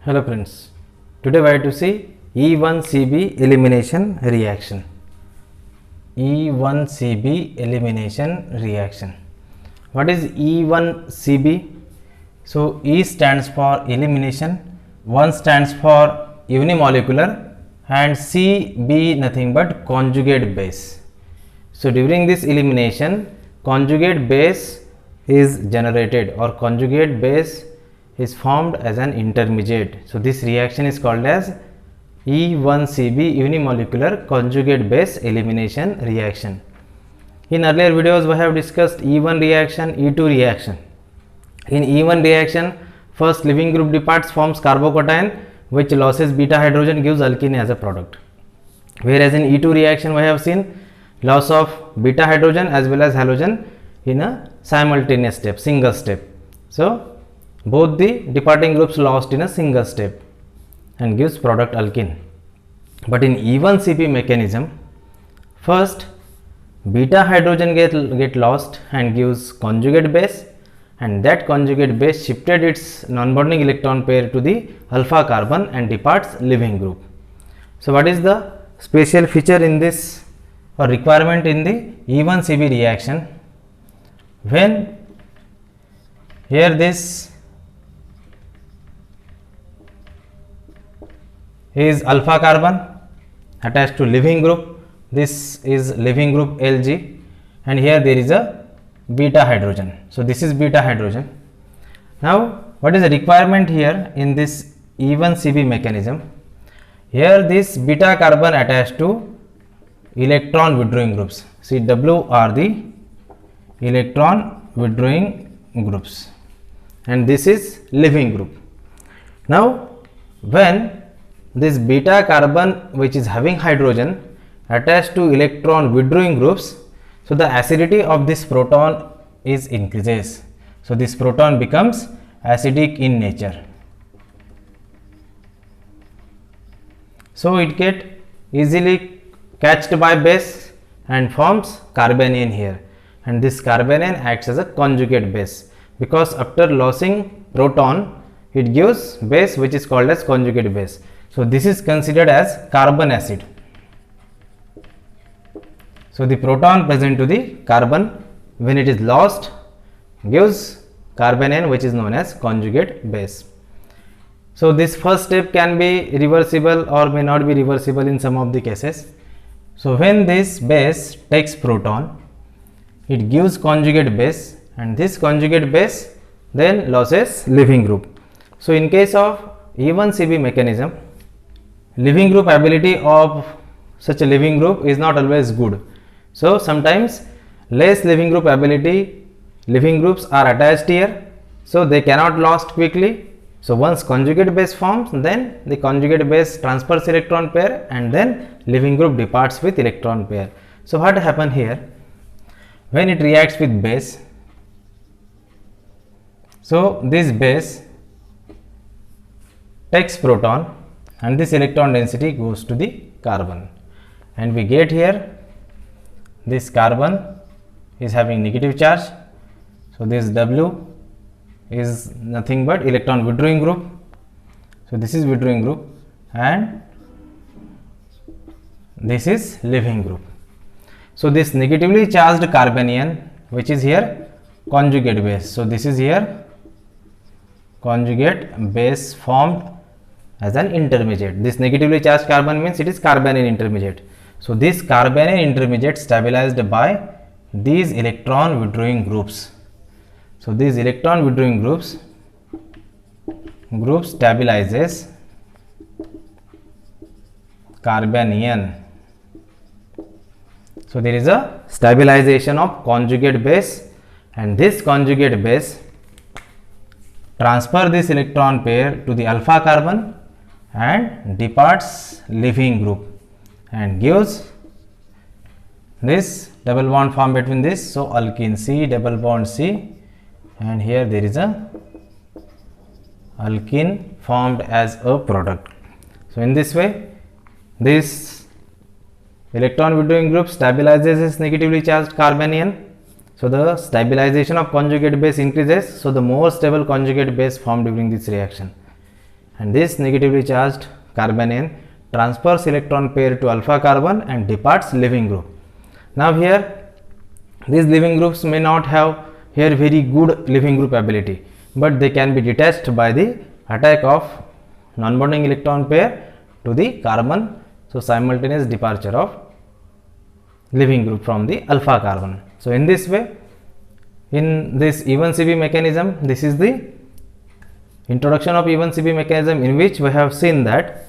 Hello friends, today we are to see E1CB elimination reaction. E1CB elimination reaction. What is E1CB? So E stands for elimination, 1 stands for unimolecular and CB nothing but conjugate base. So during this elimination, conjugate base is generated or conjugate base is formed as an intermediate. So this reaction is called as E1CB unimolecular conjugate base elimination reaction. In earlier videos we have discussed E1 reaction, E2 reaction. In E1 reaction, first leaving group departs, forms carbocation which loses beta hydrogen, gives alkene as a product. Whereas in E2 reaction we have seen loss of beta hydrogen as well as halogen in a simultaneous step, single step. So both the departing groups lost in a single step and gives product alkene. But in E1CB mechanism, first beta hydrogen get lost and gives conjugate base, and that conjugate base shifted its non-bonding electron pair to the alpha carbon and departs leaving group. So what is the special feature in this or requirement in the E1CB reaction? When here this is alpha carbon attached to leaving group, this is leaving group Lg, and here there is a beta hydrogen. So this is beta hydrogen. Now what is the requirement here in this E1CB mechanism? Here this beta carbon attached to electron withdrawing groups. See, W are the electron withdrawing groups and this is leaving group. Now when this beta carbon which is having hydrogen attached to electron withdrawing groups, so the acidity of this proton is increases. So this proton becomes acidic in nature. So it get easily catched by base and forms carbanion here, and this carbanion acts as a conjugate base because after losing proton it gives base which is called as conjugate base. So this is considered as carbon acid. So the proton present to the carbon when it is lost gives carbanion which is known as conjugate base. So this first step can be reversible or may not be reversible in some of the cases. So when this base takes proton, it gives conjugate base, and this conjugate base then loses leaving group. So in case of E1CB mechanism, leaving group ability of such a leaving group is not always good. So sometimes less leaving group ability, leaving groups are attached here, so they cannot lost quickly. So once conjugate base forms, then the conjugate base transfers electron pair and then leaving group departs with electron pair. So what happen here? When it reacts with base, so this base takes proton and this electron density goes to the carbon, and we get here this carbon is having negative charge. So this W is nothing but electron withdrawing group. So this is withdrawing group and this is leaving group. So this negatively charged carbanion which is here conjugate base. So this is here conjugate base formed as an intermediate. This negatively charged carbon means it is carbanion intermediate. So this carbanion intermediate stabilized by these electron withdrawing groups. So these electron withdrawing groups stabilizes carbanion. So there is a stabilization of conjugate base, and this conjugate base transfer this electron pair to the alpha carbon and departs leaving group and gives this double bond formed between this. So alkene, C double bond C, and here there is a alkene formed as a product. So in this way this electron withdrawing group stabilizes this negatively charged carbanion. So the stabilization of conjugate base increases, so the more stable conjugate base formed during this reaction. and this negatively charged carbanion transfers electron pair to alpha carbon and departs leaving group. Now here these leaving groups may not have here very good leaving group ability, but they can be detached by the attack of non-bonding electron pair to the carbon. So simultaneous departure of leaving group from the alpha carbon. So in this way, in this E1CB mechanism, this is the introduction of E1CB mechanism, in which we have seen that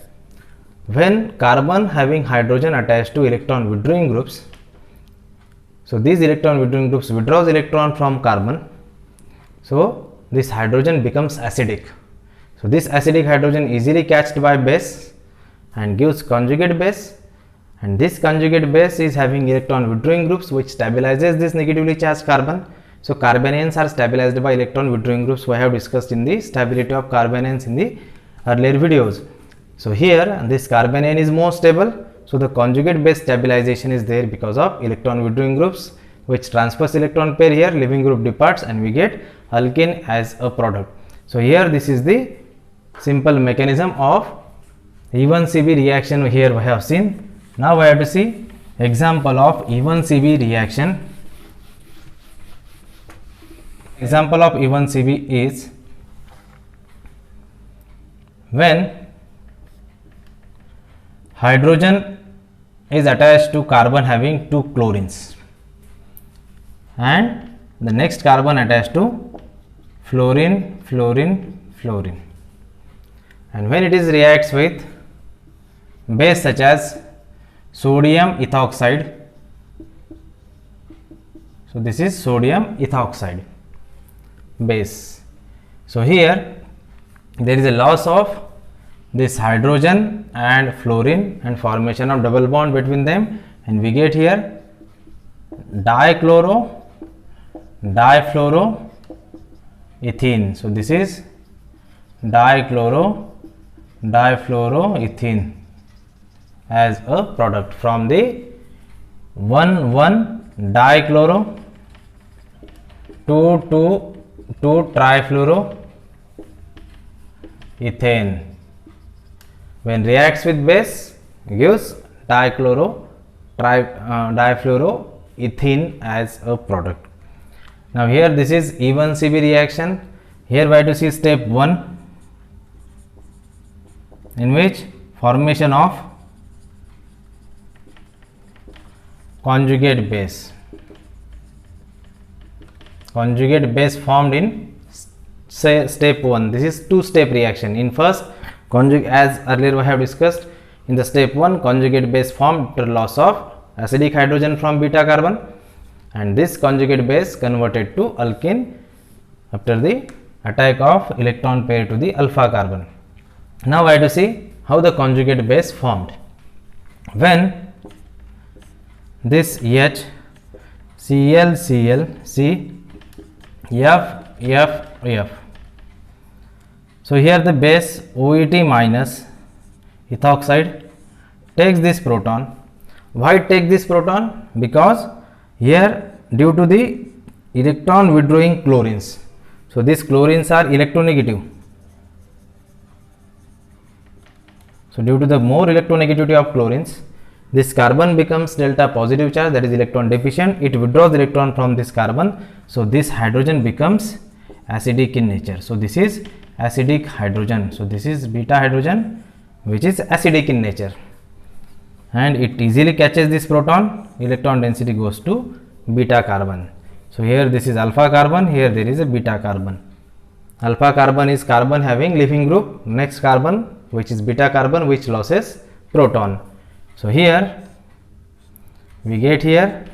when carbon having hydrogen attached to electron withdrawing groups, so these electron withdrawing groups withdraws electron from carbon, so this hydrogen becomes acidic. So this acidic hydrogen easily catched by base and gives conjugate base, and this conjugate base is having electron withdrawing groups which stabilizes this negatively charged carbon. So carbanions are stabilized by electron withdrawing groups. We have discussed in the stability of carbanions in the earlier videos. So here this carbanion is more stable, so the conjugate base stabilization is there because of electron withdrawing groups which transfers electron pair here, leaving group departs, and we get alkene as a product. So here this is the simple mechanism of E1CB reaction here we have seen. Now we have to see example of E1CB reaction. Example of E1CB is when hydrogen is attached to carbon having two chlorines and the next carbon attached to fluorine, fluorine, fluorine, and when it is reacts with base such as sodium ethoxide. So this is sodium ethoxide base. So here there is a loss of this hydrogen and fluorine and formation of double bond between them, and we get here dichloro, difluoroethene. So this is dichloro, difluoroethene as a product from the 1,1-dichloro 2,2,2-trifluoroethane. When reacts with base gives difluoroethene as a product. Now here this is E1CB reaction. Here we have to see step 1, in which formation of conjugate base. Conjugate base formed in step 1. This is two-step reaction. In first, as earlier we have discussed, in the step 1, conjugate base formed after loss of acidic hydrogen from beta carbon, and this conjugate base converted to alkene after the attack of electron pair to the alpha carbon. Now we have to see how the conjugate base formed. When this H, Cl, Cl, C, F, F, F. So here the base OET minus ethoxide takes this proton. Why it takes this proton? Because here due to the electron withdrawing chlorines. So these chlorines are electronegative. So due to the more electronegativity of chlorines, this carbon becomes delta positive charge, that is electron deficient. It withdraws the electron from this carbon. So this hydrogen becomes acidic in nature. So this is acidic hydrogen. So this is beta hydrogen which is acidic in nature, and it easily catches this proton. Electron density goes to beta carbon. So here this is alpha carbon, here there is a beta carbon. Alpha carbon is carbon having leaving group, next carbon which is beta carbon which loses proton. So here we get here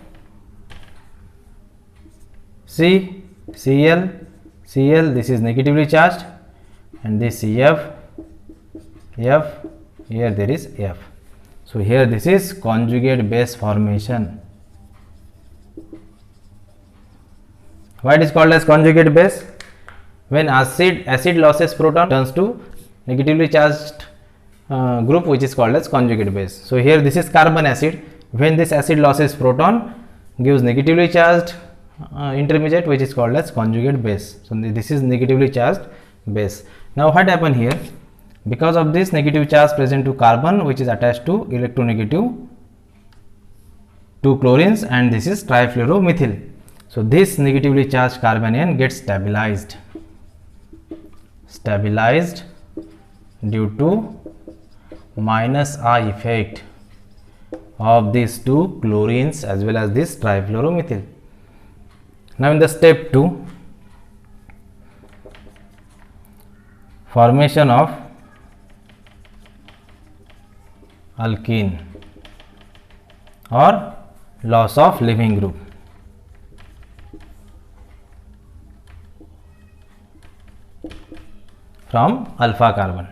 C, Cl, Cl, this is negatively charged, and this F, F, here there is F. So here this is conjugate base formation. Why it is called as conjugate base? When acid losses proton, turns to negatively charged group which is called as conjugate base. So here this is carbon acid. When this acid losses proton, gives negatively charged intermediate which is called as conjugate base. So this is negatively charged base. Now what happened here? Because of this negative charge present to carbon which is attached to electronegative to chlorines, and this is trifluoromethyl. So this negatively charged carbanion gets stabilized due to minus I effect of these two chlorines as well as this trifluoromethyl. Now in the step 2, formation of alkene or loss of leaving group. From alpha carbon.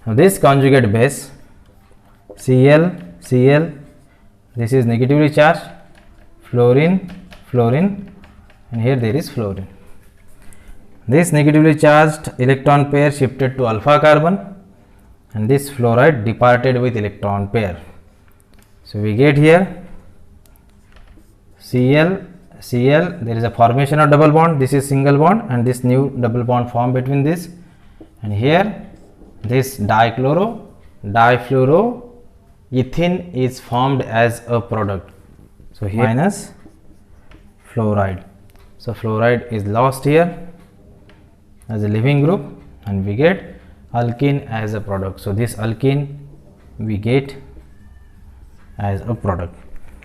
Now this conjugate base Cl, this is negatively charged, fluorine, and here there is fluorine. This negatively charged electron pair shifted to alpha carbon, and this fluoride departed with electron pair. So we get here Cl, there is a formation of double bond, this is single bond, and this new double bond formed between this, and here this difluoroethene is formed as a product. So here minus fluoride. So fluoride is lost here as a leaving group, and we get alkene as a product. So this alkene we get as a product.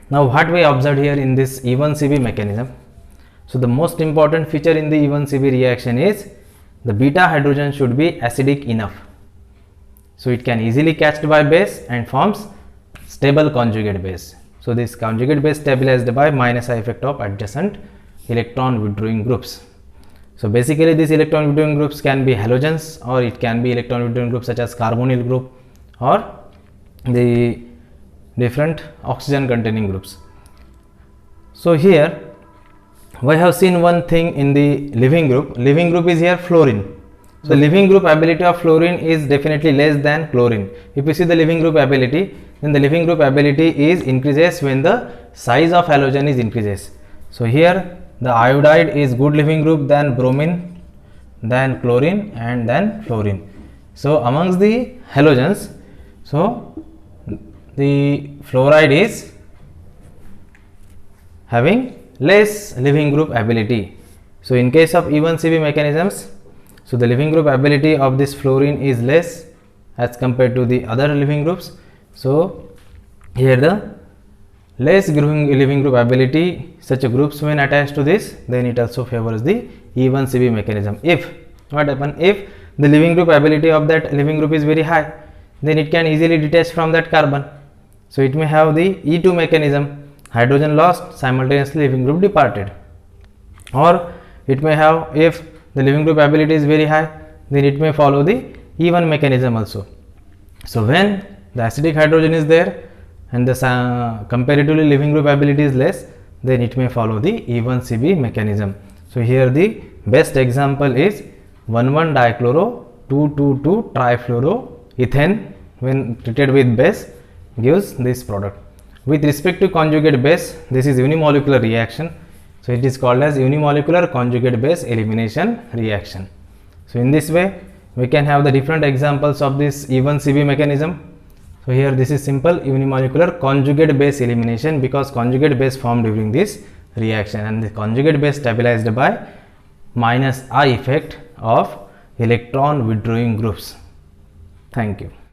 Now what we observed here in this E1CB mechanism. So the most important feature in the E1CB reaction is the beta hydrogen should be acidic enough. So it can easily catched by base and forms stable conjugate base. So this conjugate base stabilized by minus I effect of adjacent electron withdrawing groups. So basically these electron withdrawing groups can be halogens, or it can be electron withdrawing groups such as carbonyl group or the different oxygen containing groups. So here we have seen one thing in the leaving group. Leaving group is here fluorine. So leaving group ability of fluorine is definitely less than chlorine. If you see the leaving group ability, then the leaving group ability is increases when the size of halogen is increases. So here the iodide is good leaving group than bromine, then chlorine, and then fluorine. So amongst the halogens, so the fluoride is having less leaving group ability. So in case of E1CB mechanisms, so the leaving group ability of this fluorine is less as compared to the other leaving groups. So here the less leaving group ability, such groups when attached to this, then it also favors the E1CB mechanism. If what happen, if the leaving group ability of that leaving group is very high, then it can easily detach from that carbon. So it may have the E2 mechanism, hydrogen lost, simultaneously leaving group departed. Or it may have, if the leaving group ability is very high, then it may follow the E1 mechanism also. So when the acidic hydrogen is there and the comparatively leaving group ability is less, then it may follow the E1CB mechanism. So here the best example is 1,1-dichloro 2,2,2 trifluoroethane when treated with base gives this product. With respect to conjugate base, this is unimolecular reaction. So it is called as unimolecular conjugate base elimination reaction. So in this way we can have the different examples of this E1CB mechanism. So here this is simple unimolecular conjugate base elimination, because conjugate base formed during this reaction, and the conjugate base stabilized by minus I effect of electron withdrawing groups. Thank you.